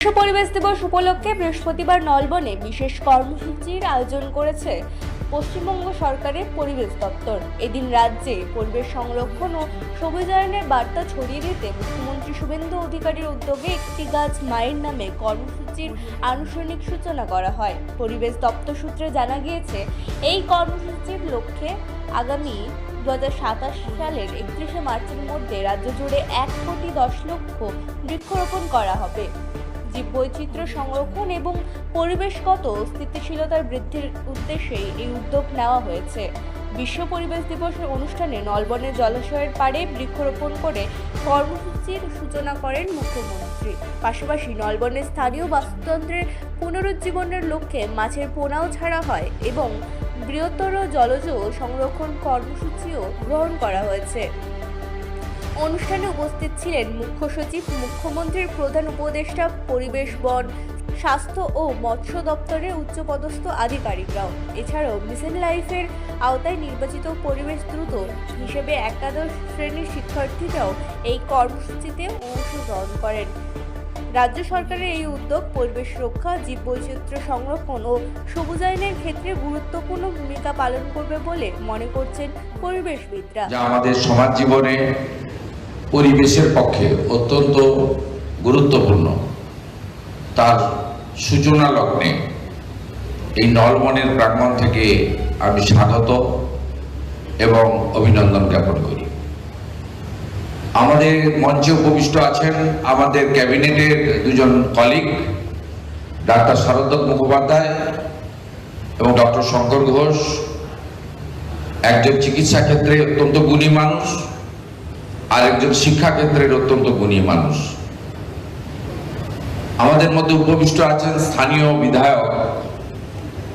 বিশ্ব পরিবেশ দিবস উপলক্ষে বৃহস্পতিবার নলবনে বিশেষ কর্মসূচির আয়োজন করেছে পশ্চিমবঙ্গ সরকারের পরিবেশ দপ্তর। এদিন রাজ্যে পরিবেশ সংরক্ষণ ও সবুজায়নের বার্তা ছড়িয়ে দিতে মুখ্যমন্ত্রী শুভেন্দু অধিকারীর উদ্যোগে একটি গাছ মায়ের নামে কর্মসূচির আনুষ্ঠানিক সূচনা করা হয়। পরিবেশ দপ্তর সূত্রে জানা গিয়েছে, এই কর্মসূচির লক্ষ্যে আগামী 2027 সালের 31শে মার্চের মধ্যে রাজ্য জুড়ে 1,10,00,000 বৃক্ষরোপণ করা হবে। জীববৈচিত্র্য সংরক্ষণ এবং পরিবেশগত স্থিতিশীলতার বৃদ্ধির উদ্দেশ্যে এই উদ্যোগ নেওয়া হয়েছে। বিশ্ব পরিবেশ দিবসের অনুষ্ঠানে নলবনের জলাশয়ের পাড়ে বৃক্ষরোপণ করে কর্মসূচির সূচনা করেন মুখ্যমন্ত্রী। পাশাপাশি নলবনের স্থানীয় বাস্তুতন্ত্রের পুনরুজ্জীবনের লক্ষ্যে মাছের পোনাও ছাড়া হয় এবং বৃহত্তর জলজ সংরক্ষণ কর্মসূচিও গ্রহণ করা হয়েছে। অনুষ্ঠানে উপস্থিত ছিলেন মুখ্য সচিব, মুখ্যমন্ত্রীর প্রধান উপদেষ্টা, পরিবেশ, বন, স্বাস্থ্য ও মৎস্য দপ্তরের উচ্চপদস্থ আধিকারিকরাও। এছাড়াও মিশন লাইফের আওতায় নির্বাচিত পরিবেশ দ্রুত হিসেবে একাদশ শ্রেণীর শিক্ষার্থীরাও এই কর্মসূচিতে অংশগ্রহণ করেন। রাজ্য সরকারের এই উদ্যোগ পরিবেশ রক্ষা, জীববৈচিত্র্য সংরক্ষণ ও সবুজায়নের ক্ষেত্রে গুরুত্বপূর্ণ ভূমিকা পালন করবে বলে মনে করছেন পরিবেশবিদরা। যা আমাদের সমাজ জীবনে পরিবেশের পক্ষে অত্যন্ত গুরুত্বপূর্ণ, তার সূচনা লগ্নে এই নলবনের প্রাঙ্গণ থেকে আমি স্বাগত এবং অভিনন্দন জ্ঞাপন করি। আমাদের মঞ্চে উপবিষ্ট আছেন আমাদের ক্যাবিনেটের দুজন কলিগ, ডাক্তার শারদ মুখোপাধ্যায় এবং ডক্টর শঙ্কর ঘোষ, একজন চিকিৎসা ক্ষেত্রে অত্যন্ত গুণী মানুষ আর একজন শিক্ষা ক্ষেত্রের অত্যন্ত গুণী মানুষ। আমাদের মধ্যে উপবিষ্ট আছেন স্থানীয় বিধায়ক,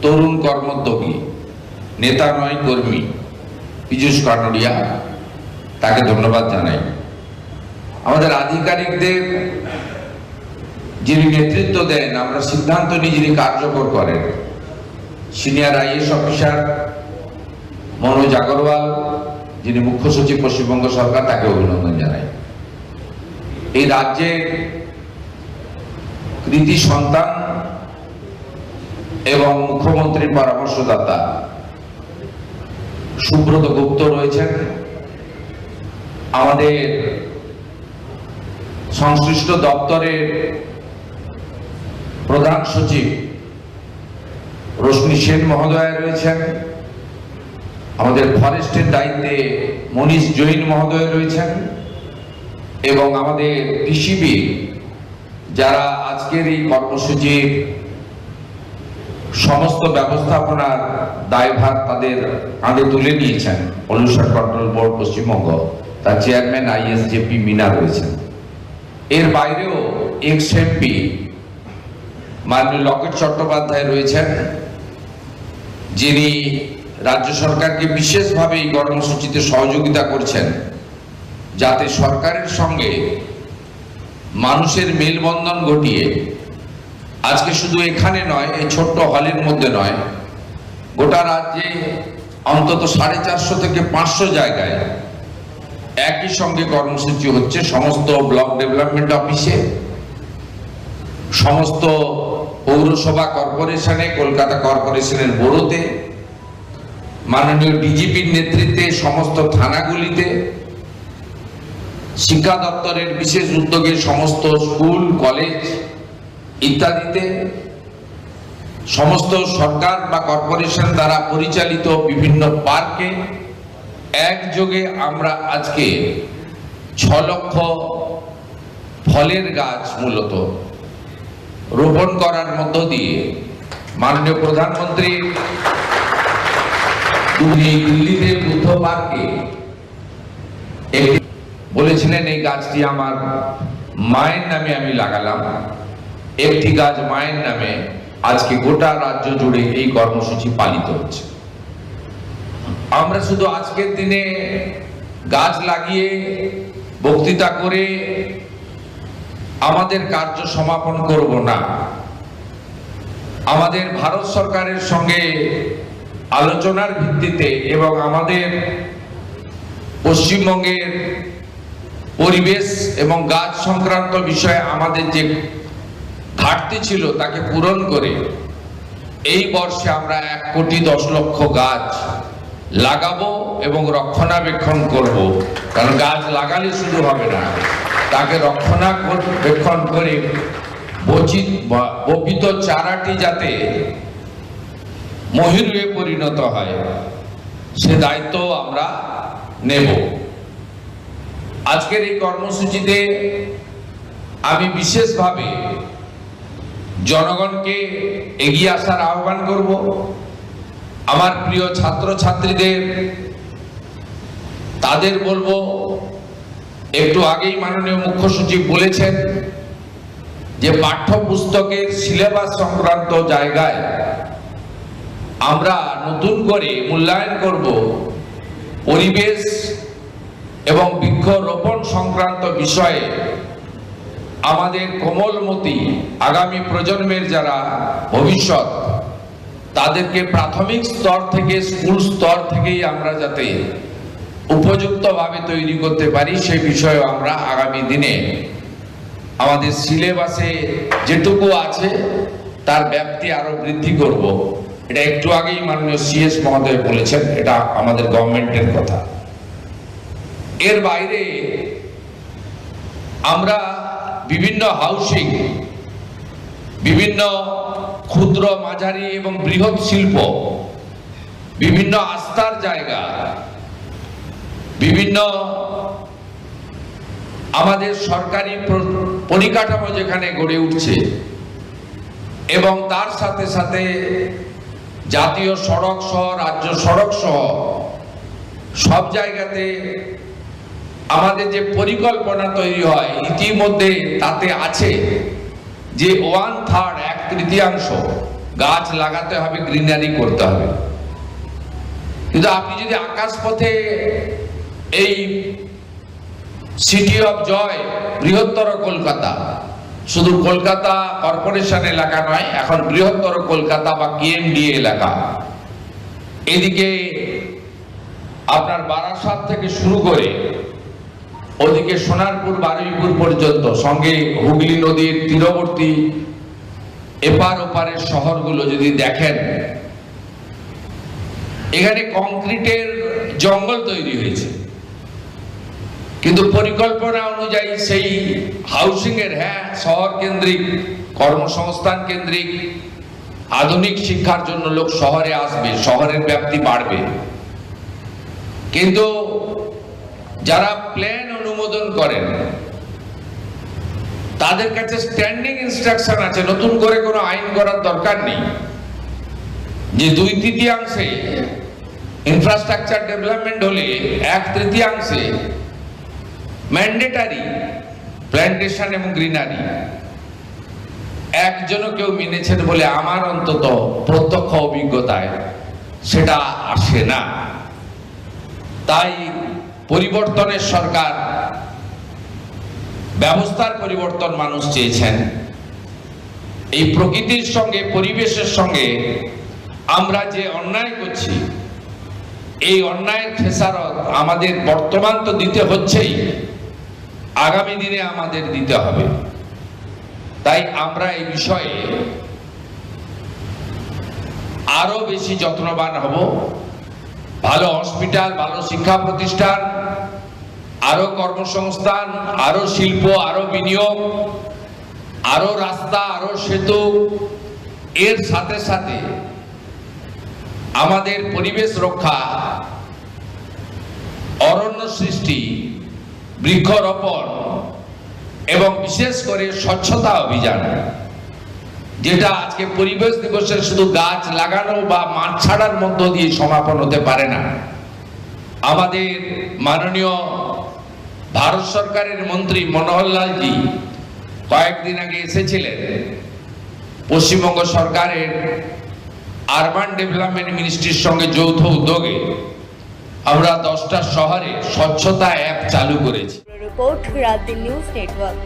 তরুণ কর্মোদ্যোগী, নেতা নয় কর্মী পীযূষ কানড়িয়া, তাকে ধন্যবাদ জানাই। আমাদের আধিকারিকদের যিনি নেতৃত্ব দেন, আমরা সিদ্ধান্ত নিয়ে যিনি কার্যকর করেন, senior IAS officer Manoj Agarwal, যিনি মুখ্য সচিব পশ্চিমবঙ্গ সরকার, তাকে অভিনন্দন জানাই। এই রাজ্যের কৃতি সন্তান এবং মুখ্যমন্ত্রীর পরামর্শদাতা সুব্রত গুপ্ত রয়েছেন, আমাদের সংশ্লিষ্ট দপ্তরের প্রধান সচিব রশ্মি সেন মহোদয় রয়েছেন, আমাদের ফরেস্টের দায়িত্বে মনীষ জৈন মহোদয় রয়েছেন এবং আমাদের কৃষিবিদ যারা আজকের এই কর্মসূচির সমস্ত ব্যবস্থাপনার দায়ভার তাদের কাঁধে তুলে নিয়েছেন। পলিউশন কন্ট্রোল বোর্ড পশ্চিমবঙ্গ, তার চেয়ারম্যান ISJP মিনা রয়েছেন। এর বাইরেও এক্স এমপি মাননীয় লকেট চট্টোপাধ্যায় রয়েছেন, যিনি রাজ্য সরকারকে বিশেষভাবে এই কর্মসূচিতে সহযোগিতা করছেন, যাতে সরকারের সঙ্গে মানুষের মেলবন্ধন ঘটিয়ে আজকে শুধু এখানে নয়, এই ছোট্ট হলের মধ্যে নয়, গোটা রাজ্যে অন্তত 450 থেকে 500 জায়গায় একই সঙ্গে কর্মসূচি হচ্ছে। সমস্ত ব্লক ডেভেলপমেন্ট অফিসে, সমস্ত পৌরসভা কর্পোরেশনে, কলকাতা কর্পোরেশনের বোর্ডতে, মাননীয় ডিজিপির নেতৃত্বে সমস্ত থানাগুলিতে, শিক্ষা দপ্তরের বিশেষ উদ্যোগে সমস্ত স্কুল, কলেজ ইত্যাদিতে, সমস্ত সরকার বা কর্পোরেশন দ্বারা পরিচালিত বিভিন্ন পার্কে একযোগে আমরা আজকে 6 লক্ষ ফলের গাছ মূলত রোপণ করার মধ্য দিয়ে মাননীয় প্রধানমন্ত্রী দিল্লিতে বুদ্ধ পার্কে বলেছিলেন, এই গাছটি আমার মায়ের নামে আমি লাগালাম। একটি গাছ মায়ের নামে আজকে গোটা রাজ্য জুড়ে এই কর্মসূচি পালিত হচ্ছে। আমরা শুধু আজকের দিনে গাছ লাগিয়ে বক্তৃতা করে আমাদের কার্য সমাপন করব না। আমাদের ভারত সরকারের সঙ্গে আলোচনার ভিত্তিতে এবং আমাদের পশ্চিমবঙ্গের পরিবেশ এবং গাছ সংক্রান্ত বিষয়ে আমাদের যে ঘাটতি ছিল তাকে পূরণ করে এই বর্ষে আমরা 1,10,00,000 গাছ লাগাবো এবং রক্ষণাবেক্ষণ করব। কারণ গাছ লাগালে শুধু হবে না, তাকে রক্ষণাবেক্ষণ করে বপিত চারাটি যাতে মহিরুহে পরিণত হয় সে দায়িত্ব আমরা নেব। আজকের এই কর্মসূচিতে আমি বিশেষভাবে জনগণকে এগিয়ে আসার আহ্বান করব। আমার প্রিয় ছাত্রছাত্রীদের তাদের বলবো, একটু আগেই মাননীয় মুখ্য সচিব বলেছেন যে পাঠ্যপুস্তকের সিলেবাস সংক্রান্ত জায়গায় আমরা নতুন করে মূল্যায়ন করব পরিবেশ এবং বৃক্ষরোপণ সংক্রান্ত বিষয়ে আমাদের কোমলমতি আগামী প্রজন্মের যারা ভবিষ্যৎ তাদেরকে প্রাথমিক স্তর থেকে স্কুল স্তর থেকেই আমরা যাতে উপযুক্তভাবে তৈরি করতে পারি সেই বিষয়ে আমরা আগামী দিনে আমাদের সিলেবাসে যেটুকু আছে তার ব্যাপ্তি আরো বৃদ্ধি করব। এটা একটু আগেই মাননীয় সিএস মহোদয় বলেছেন, এটা আমাদের গভর্নমেন্টের কথা। এর বাইরে আমরা বিভিন্ন হাউসিং, বিভিন্ন ক্ষুদ্র মাঝারি এবং বৃহৎ শিল্প, বিভিন্ন আস্থার জায়গা, বিভিন্ন আমাদের সরকারি পরিকাঠামো যেখানে গড়ে উঠছে এবং তার সাথে সাথে জাতীয় সড়ক সহ রাজ্য সড়ক সহ সব জায়গাতে আমাদের যে পরিকল্পনা তৈরি হয় ইতিমধ্যে তাতে আছে যে 1/3 1/3 গাছ লাগাতে হবে, গ্রিনারি করতে হবে। কিন্তু আপনি যদি আকাশপথে এই সিটি অফ জয় বৃহত্তর কলকাতা, শুধু কলকাতা কর্পোরেশন এলাকা নয়, এখন বৃহত্তর কলকাতা বা কেএমডি এলাকা, এদিকে আপনার বারাসাত থেকে শুরু করে ওদিকে সোনারপুর বারুইপুর পর্যন্ত, সঙ্গে হুগলি নদীর তীরবর্তী এপার ওপারের শহরগুলো যদি দেখেন, এখানে কংক্রিটের জঙ্গল তৈরি হয়েছে, কিন্তু পরিকল্পনা অনুযায়ী সেই হাউসিং এর, হ্যাঁ শহর কেন্দ্রিক, কর্মসংস্থান কেন্দ্রিক, আধুনিক শিক্ষার জন্য লোক শহরে আসবে, শহরের ব্যাপ্তি বাড়বে, কিন্তু যারা প্ল্যান অনুমোদন করেন তাদের কাছে স্ট্যান্ডিং ইনস্ট্রাকশন আছে, নতুন করে কোনো আইন করার দরকার নেই, যে 2/3 ইনফ্রাস্ট্রাকচার ডেভেলপমেন্ট হলে 1/3 ম্যান্ডেটারি প্ল্যান্টেশন এবং গ্রিনারি। একজনও কেউ মেনেছেন বলে আমার অন্তত প্রত্যক্ষ অভিজ্ঞতায় সেটা আসে না। তাই পরিবর্তনের সরকার, ব্যবস্থার পরিবর্তন মানুষ চেয়েছেন। এই প্রকৃতির সঙ্গে, পরিবেশের সঙ্গে আমরা যে অন্যায় করছি, এই অন্যায়ের খেসারত আমাদের বর্তমান তো দিতে হচ্ছেই, আগামী দিনে আমাদের দিতে হবে। তাই আমরা এই বিষয়ে আরো বেশি যত্নবান হব। ভালো হসপিটাল, ভালো শিক্ষা প্রতিষ্ঠান, আরো কর্মসংস্থান, আরো শিল্প, আরো বিনিয়োগ, আরো রাস্তা, আরো সেতু, এর সাথে সাথে আমাদের পরিবেশ রক্ষা, অরণ্য সৃষ্টি, বৃক্ষরোপণ এবং বিশেষ করে স্বচ্ছতা অভিযান, যেটা আজকে পরিবেশ দিবসের শুধু গাছ লাগানো বা মাঠ ছাড়ার মধ্য দিয়ে সমাপন হতে পারে না। আমাদের মাননীয় ভারত সরকারের মন্ত্রী মনোহরলালজি কয়েকদিন আগে এসেছিলেন। পশ্চিমবঙ্গ সরকারের আরবান ডেভেলপমেন্ট মিনিস্ট্রির সঙ্গে যৌথ উদ্যোগে আমরা 10টা শহরে স্বচ্ছতা অ্যাপ চালু করেছি। রিপোর্ট রাত নিউজ নেটওয়ার্ক।